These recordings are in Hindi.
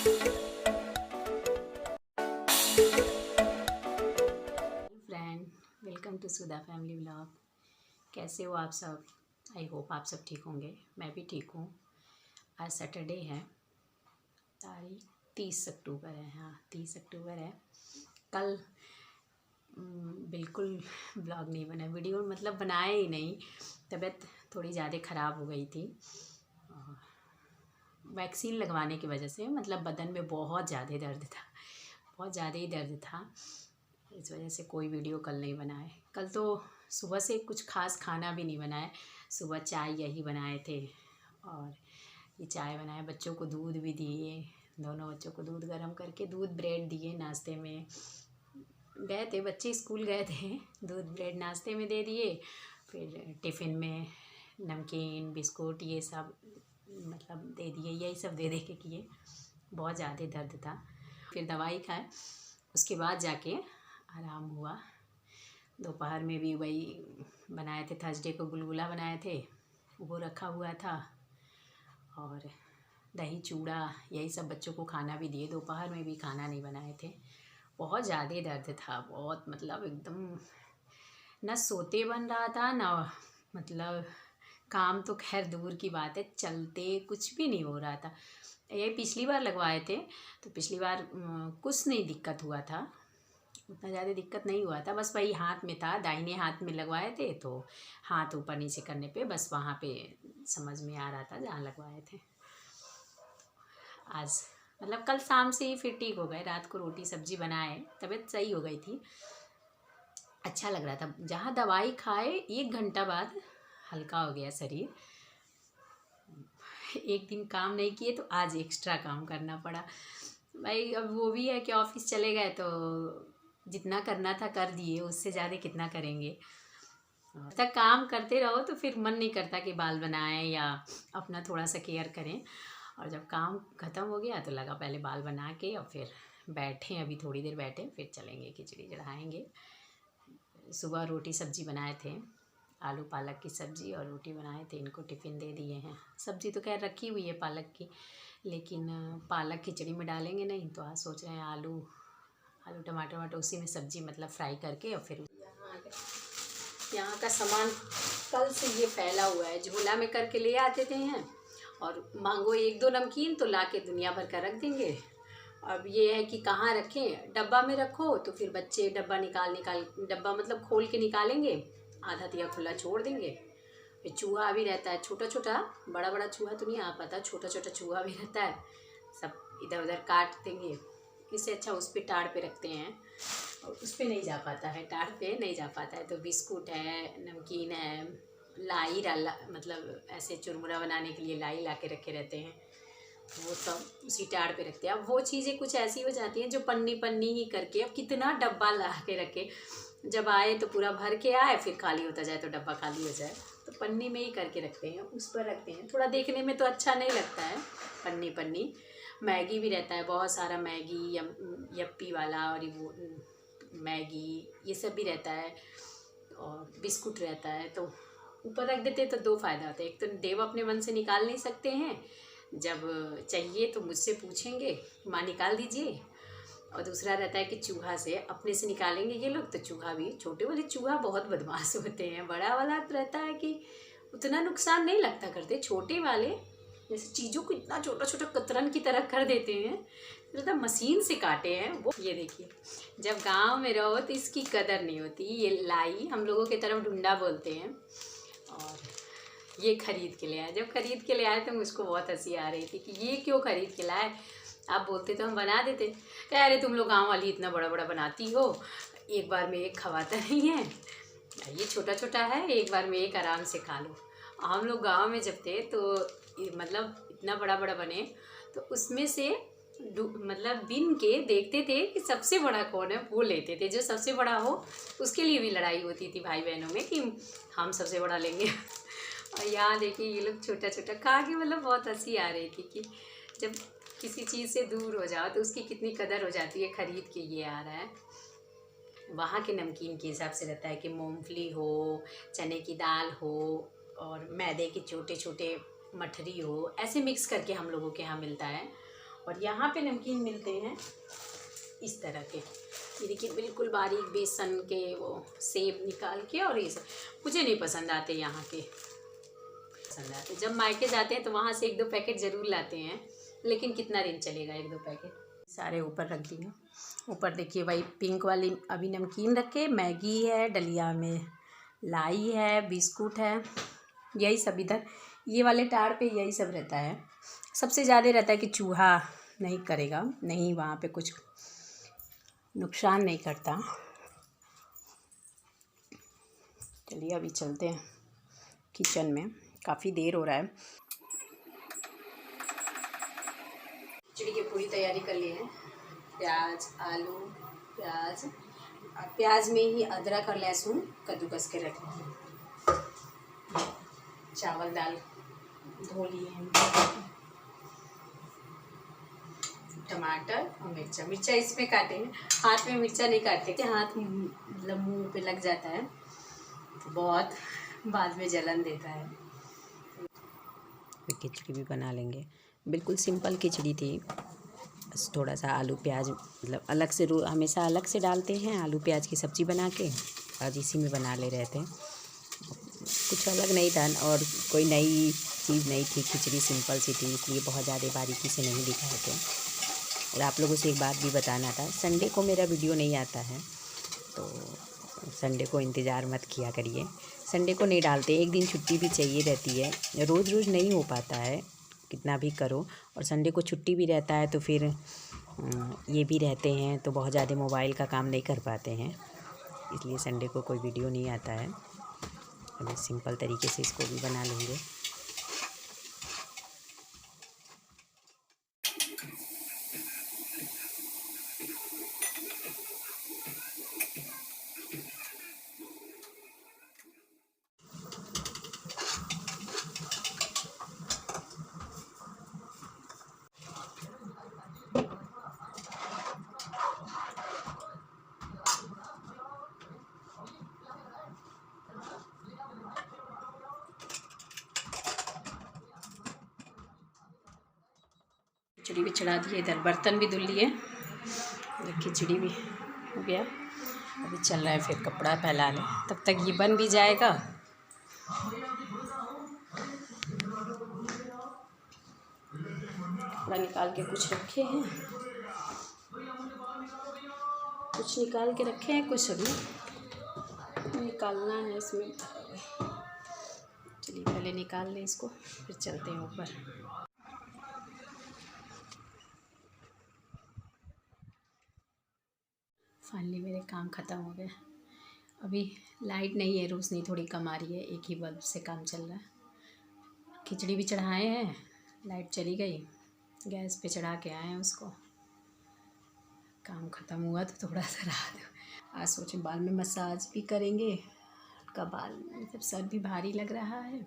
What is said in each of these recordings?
Friend, welcome to Sudha family vlog. कैसे हो आप सब? आई होप आप सब ठीक होंगे। मैं भी ठीक हूँ। आज सैटरडे है, तारीख 30 अक्टूबर है। हाँ, 30 अक्टूबर है। कल बिल्कुल व्लॉग नहीं बना, वीडियो मतलब बनाए ही नहीं। तबीयत थोड़ी ज़्यादा ख़राब हो गई थी वैक्सीन लगवाने की वजह से। मतलब बदन में बहुत ज़्यादा दर्द था, बहुत ज़्यादा ही दर्द था। इस वजह से कोई वीडियो कल नहीं बनाए। कल तो सुबह से कुछ खास खाना भी नहीं बनाए। सुबह चाय यही बनाए थे और ये चाय बनाए, बच्चों को दूध भी दिए। दोनों बच्चों को दूध गर्म करके दूध ब्रेड दिए। नाश्ते में गए थे बच्चे, स्कूल गए थे, दूध ब्रेड नाश्ते में दे दिए। फिर टिफ़िन में नमकीन बिस्कुट ये सब मतलब दे दिए। यही सब दे के किए। बहुत ज़्यादा दर्द था। फिर दवाई खाए, उसके बाद जाके आराम हुआ। दोपहर में भी वही बनाए थे, थर्सडे को गुलगुला बनाए थे, वो रखा हुआ था। और दही चूड़ा यही सब बच्चों को खाना भी दिए। दोपहर में भी खाना नहीं बनाए थे। बहुत ज़्यादा दर्द था, बहुत मतलब एकदम न सोते बन रहा था ना, मतलब काम तो खैर दूर की बात है, चलते कुछ भी नहीं हो रहा था। ये पिछली बार लगवाए थे तो पिछली बार कुछ नहीं दिक्कत हुआ था, उतना ज़्यादा दिक्कत नहीं हुआ था। बस वही हाथ में था, दाहिने हाथ में लगवाए थे तो हाथ ऊपर नीचे करने पे बस वहाँ पे समझ में आ रहा था जहाँ लगवाए थे। आज मतलब कल शाम से ही फिर ठीक हो गए। रात को रोटी सब्जी बनाए, तबीयत सही हो गई थी, अच्छा लग रहा था। जहाँ दवाई खाए 1 घंटा बाद हल्का हो गया शरीर। एक दिन काम नहीं किए तो आज एक्स्ट्रा काम करना पड़ा भाई। अब वो भी है कि ऑफिस चले गए तो जितना करना था कर दिए, उससे ज़्यादा कितना करेंगे। तक काम करते रहो तो फिर मन नहीं करता कि बाल बनाएं या अपना थोड़ा सा केयर करें। और जब काम ख़त्म हो गया तो लगा पहले बाल बना के और फिर बैठें, अभी थोड़ी देर बैठें फिर चलेंगे, खिचड़ी चढ़ाएँगे। सुबह रोटी सब्जी बनाए थे, आलू पालक की सब्ज़ी और रोटी बनाए थे। इनको टिफ़िन दे दिए हैं। सब्ज़ी तो खैर रखी हुई है पालक की, लेकिन पालक खिचड़ी में डालेंगे नहीं, तो आज सोच रहे हैं आलू टमाटर उसी में सब्ज़ी मतलब फ्राई करके। और फिर यहाँ का सामान कल से ये फैला हुआ है। झोला में करके ले आते थे हैं और मांगो 1-2 नमकीन तो ला के दुनिया भर का रख देंगे। अब ये है कि कहाँ रखें, डब्बा में रखो तो फिर बच्चे डब्बा निकाल डब्बा मतलब खोल के निकालेंगे, आधा दिया खुला छोड़ देंगे। फिर चूहा भी रहता है, छोटा छोटा, बड़ा बड़ा चूहा तो नहीं आ पाता, छोटा छोटा चूहा भी रहता है, सब इधर उधर काट देंगे। इससे अच्छा उस पर टाड़ पे रखते हैं और उस पर नहीं जा पाता है, टाड़ पे नहीं जा पाता है। तो बिस्कुट है, नमकीन है, लाई डाला मतलब ऐसे चुरमुरा बनाने के लिए लाई ला के रखे रहते हैं, वो सब उसी टाड़ पे रखते हैं। अब वो चीज़ें कुछ ऐसी हो जाती हैं जो पन्नी पन्नी ही करके, अब कितना डब्बा ला के रखे, जब आए तो पूरा भर के आए, फिर खाली होता जाए तो डब्बा खाली हो जाए, तो पन्नी में ही करके रखते हैं, उस पर रखते हैं। थोड़ा देखने में तो अच्छा नहीं लगता है पन्नी पन्नी। मैगी भी रहता है बहुत सारा, मैगी यप्पी वाला और वो मैगी ये सब भी रहता है, और बिस्कुट रहता है। तो ऊपर रख देते तो 2 फ़ायदा होता है। एक तो देव अपने मन से निकाल नहीं सकते हैं, जब चाहिए तो मुझसे पूछेंगे माँ निकाल दीजिए। और दूसरा रहता है कि चूहा से अपने से निकालेंगे ये लोग, तो चूहा भी, छोटे वाले चूहा बहुत बदमाश होते हैं। बड़ा वाला तो रहता है कि उतना नुकसान नहीं लगता करते, छोटे वाले जैसे चीज़ों को इतना छोटा छोटा कतरन की तरह कर देते हैं, मतलब मशीन से काटे हैं वो। ये देखिए, जब गांव में रहो तो इसकी कदर नहीं होती। ये लाई हम लोगों की तरफ ढूंढा बोलते हैं, और ये ख़रीद के ले आए। जब ख़रीद के ले आए तो मुझको बहुत हंसी आ रही थी कि ये क्यों ख़रीद के लाए, आप बोलते तो हम बना देते। कह रहे तुम लोग गांव वाली इतना बड़ा बड़ा बनाती हो, एक बार में एक खवाता नहीं है, ये छोटा छोटा है, एक बार में एक आराम से खा लो। हम लोग गांव में जब थे तो मतलब इतना बड़ा बड़ा बने तो उसमें से मतलब बिन के देखते थे कि सबसे बड़ा कौन है, वो लेते थे। जो सबसे बड़ा हो उसके लिए भी लड़ाई होती थी भाई बहनों में कि हम सबसे बड़ा लेंगे। और यहाँ देखिए ये लोग छोटा छोटा खा के, मतलब बहुत हंसी आ रही थी कि जब किसी चीज़ से दूर हो जाओ तो उसकी कितनी कदर हो जाती है। ख़रीद के ये आ रहा है। वहाँ के नमकीन के हिसाब से रहता है कि मूंगफली हो, चने की दाल हो और मैदे के छोटे छोटे मठरी हो, ऐसे मिक्स करके हम लोगों के यहाँ मिलता है। और यहाँ पे नमकीन मिलते हैं इस तरह के, ये देखिए बिल्कुल बारीक बेसन के वो सेब निकाल के, और ये सब मुझे नहीं पसंद आते यहाँ के, पसंद आते जब मायके जाते हैं तो वहाँ से 1-2 पैकेट ज़रूर लाते हैं, लेकिन कितना दिन चलेगा 1-2 पैकेट। सारे ऊपर रख दिए। ऊपर देखिए वही पिंक वाली अभी नमकीन रखे, मैगी है, डलिया में लाई है, बिस्कुट है, यही सब इधर ये वाले टार पे यही सब रहता है। सबसे ज़्यादा रहता है कि चूहा नहीं करेगा, नहीं वहाँ पे कुछ नुकसान नहीं करता। चलिए अभी चलते हैं किचन में, काफ़ी देर हो रहा है। खिचड़ी की पूरी तैयारी कर लिए हैं, प्याज, आलू, प्याज, प्याज में ही अदरक और लहसुन कद्दूकस के रख लिए, चावल दाल धो लिए हैं, टमाटर और मिर्चा, मिर्चा इसमें काटे हैं, हाथ में मिर्चा नहीं काटते, हाथ मतलब मुँह पे लग जाता है तो बहुत बाद में जलन देता है। खिचड़ी भी बना लेंगे, बिल्कुल सिंपल खिचड़ी थी, बस थोड़ा सा आलू प्याज मतलब अलग से हमेशा अलग से डालते हैं आलू प्याज की सब्ज़ी बना के, आज इसी में बना ले रहे थे, कुछ अलग नहीं था और कोई नई चीज़ नहीं थी, खिचड़ी सिंपल सी थी, इसलिए बहुत ज़्यादा बारीकी से नहीं दिखाए थे। और आप लोगों से एक बात भी बताना था, संडे को मेरा वीडियो नहीं आता है तो संडे को इंतज़ार मत किया करिए, संडे को नहीं डालते, एक दिन छुट्टी भी चाहिए रहती है, रोज़ रोज़ नहीं हो पाता है कितना भी करो, और संडे को छुट्टी भी रहता है तो फिर ये भी रहते हैं तो बहुत ज़्यादा मोबाइल का काम नहीं कर पाते हैं, इसलिए संडे को कोई वीडियो नहीं आता है। अभी सिंपल तरीके से इसको भी बना लेंगे। खिचड़ी भी चढ़ा दी है, इधर बर्तन भी धुल लिए, खिचड़ी भी हो गया, अभी चल रहा है फिर कपड़ा फैला लें, तब तक ये बन भी जाएगा। कपड़ा निकाल के कुछ रखे हैं, कुछ निकाल के रखे हैं, कुछ अभी निकालना है इसमें। चलिए पहले निकाल लें इसको, फिर चलते हैं ऊपर। फाइनली मेरे काम ख़त्म हो गए, अभी लाइट नहीं है, रोशनी थोड़ी कम आ रही है, एक ही बल्ब से काम चल रहा है। खिचड़ी भी चढ़ाए हैं, लाइट चली गई, गैस पे चढ़ा के आए हैं उसको, काम ख़त्म हुआ तो थोड़ा सा राहत। आज सोचे बाल में मसाज भी करेंगे, का बाल मतलब सर भी भारी लग रहा है।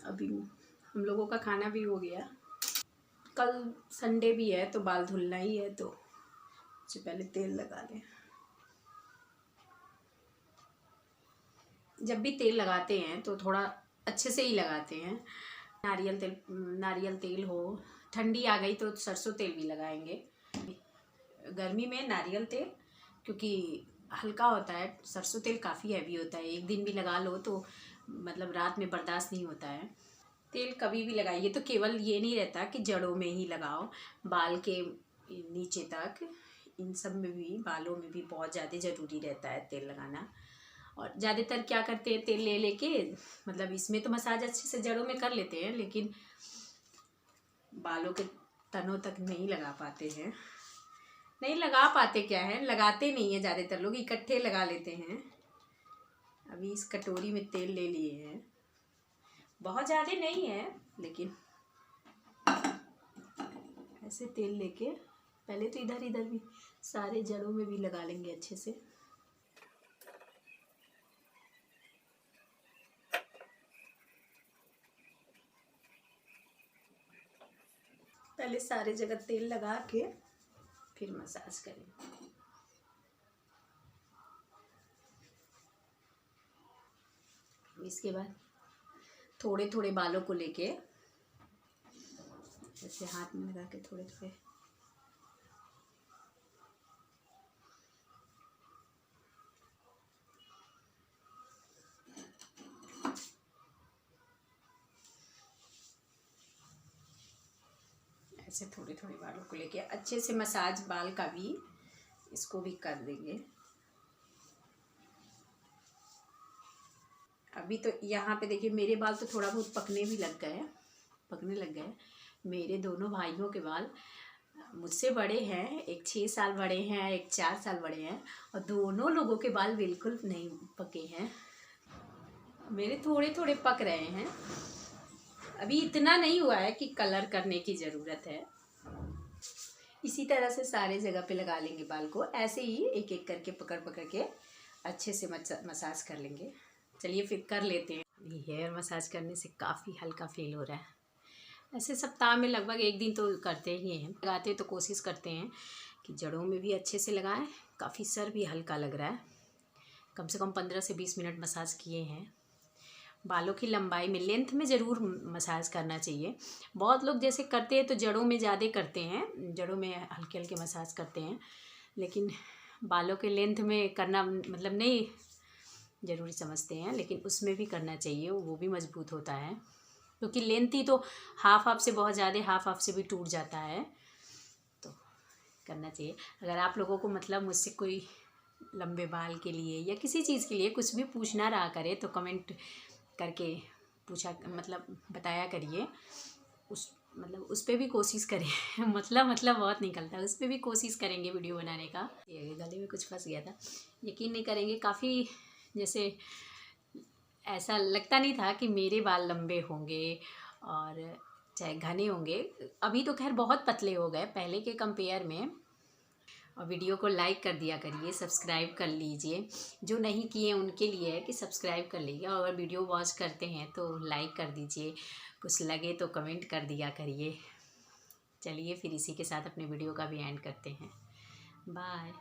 अभी हम लोगों का खाना भी हो गया, कल संडे भी है तो बाल धुलना ही है, तो पहले तेल लगा लें। जब भी तेल लगाते हैं तो थोड़ा अच्छे से ही लगाते हैं, नारियल तेल हो, ठंडी आ गई तो सरसों तेल भी लगाएंगे, गर्मी में नारियल तेल क्योंकि हल्का होता है, सरसों तेल काफ़ी हैवी होता है, एक दिन भी लगा लो तो मतलब रात में बर्दाश्त नहीं होता है। तेल कभी भी लगाइए तो केवल ये नहीं रहता कि जड़ों में ही लगाओ, बाल के नीचे तक, इन सब में भी, बालों में भी बहुत ज़्यादा ज़रूरी रहता है तेल लगाना। और ज़्यादातर क्या करते हैं, तेल ले लेके मतलब इसमें तो मसाज अच्छे से जड़ों में कर लेते हैं, लेकिन बालों के तनों तक नहीं लगा पाते हैं, नहीं लगा पाते, क्या है लगाते नहीं है, ज़्यादातर लोग इकट्ठे लगा लेते हैं। अभी इस कटोरी में तेल ले लिए हैं, बहुत ज़्यादा नहीं है, लेकिन ऐसे तेल लेके पहले तो इधर इधर भी सारे जड़ों में भी लगा लेंगे अच्छे से। पहले सारे जगह तेल लगा के फिर मसाज करें। इसके बाद थोड़े थोड़े बालों को लेके ऐसे हाथ में लगा के थोड़े थोड़े ऐसे थोड़े थोड़े बालों को लेके अच्छे से मसाज बाल का भी इसको भी कर देंगे। अभी तो यहाँ पे देखिए मेरे बाल तो थोड़ा बहुत पकने लग गए। मेरे दोनों भाइयों के बाल मुझसे बड़े हैं, एक 6 साल बड़े हैं, एक 4 साल बड़े हैं, और दोनों लोगों के बाल बिल्कुल नहीं पके हैं। मेरे थोड़े थोड़े पक रहे हैं, अभी इतना नहीं हुआ है कि कलर करने की ज़रूरत है। इसी तरह से सारे जगह पे लगा लेंगे बाल को, ऐसे ही एक एक करके पकड़ पकड़ के अच्छे से मसाज कर लेंगे। चलिए फिर कर लेते हैं। हेयर मसाज करने से काफ़ी हल्का फील हो रहा है। ऐसे सप्ताह में लगभग एक दिन तो करते ही हैं, लगाते तो कोशिश करते हैं कि जड़ों में भी अच्छे से लगाएं। काफ़ी सर भी हल्का लग रहा है। कम से कम 15 से 20 मिनट मसाज किए हैं। बालों की लंबाई में, लेंथ में ज़रूर मसाज करना चाहिए। बहुत लोग जैसे करते हैं तो जड़ों में ज़्यादा करते हैं, जड़ों में हल्के हल्के मसाज करते हैं, लेकिन बालों के लेंथ में करना मतलब नहीं ज़रूरी समझते हैं, लेकिन उसमें भी करना चाहिए, वो भी मजबूत होता है। क्योंकि लेंथ ही तो हाफ से बहुत ज़्यादा, हाफ से भी टूट जाता है, तो करना चाहिए। अगर आप लोगों को मतलब मुझसे कोई लंबे बाल के लिए या किसी चीज़ के लिए कुछ भी पूछना रहा करे तो कमेंट करके पूछा मतलब बताया करिए। उस पर भी कोशिश करें मतलब बहुत निकलता है, उस पर भी कोशिश करेंगे वीडियो बनाने का। ये गले में कुछ फंस गया था, यकीन नहीं करेंगे, काफ़ी जैसे ऐसा लगता नहीं था कि मेरे बाल लंबे होंगे और चाहे घने होंगे। अभी तो खैर बहुत पतले हो गए पहले के कंपेयर में। और वीडियो को लाइक कर दिया करिए, सब्सक्राइब कर लीजिए। जो नहीं किए उनके लिए है कि सब्सक्राइब कर लीजिए, और अगर वीडियो वॉच करते हैं तो लाइक कर दीजिए, कुछ लगे तो कमेंट कर दिया करिए। चलिए फिर इसी के साथ अपने वीडियो का भी एंड करते हैं। बाय।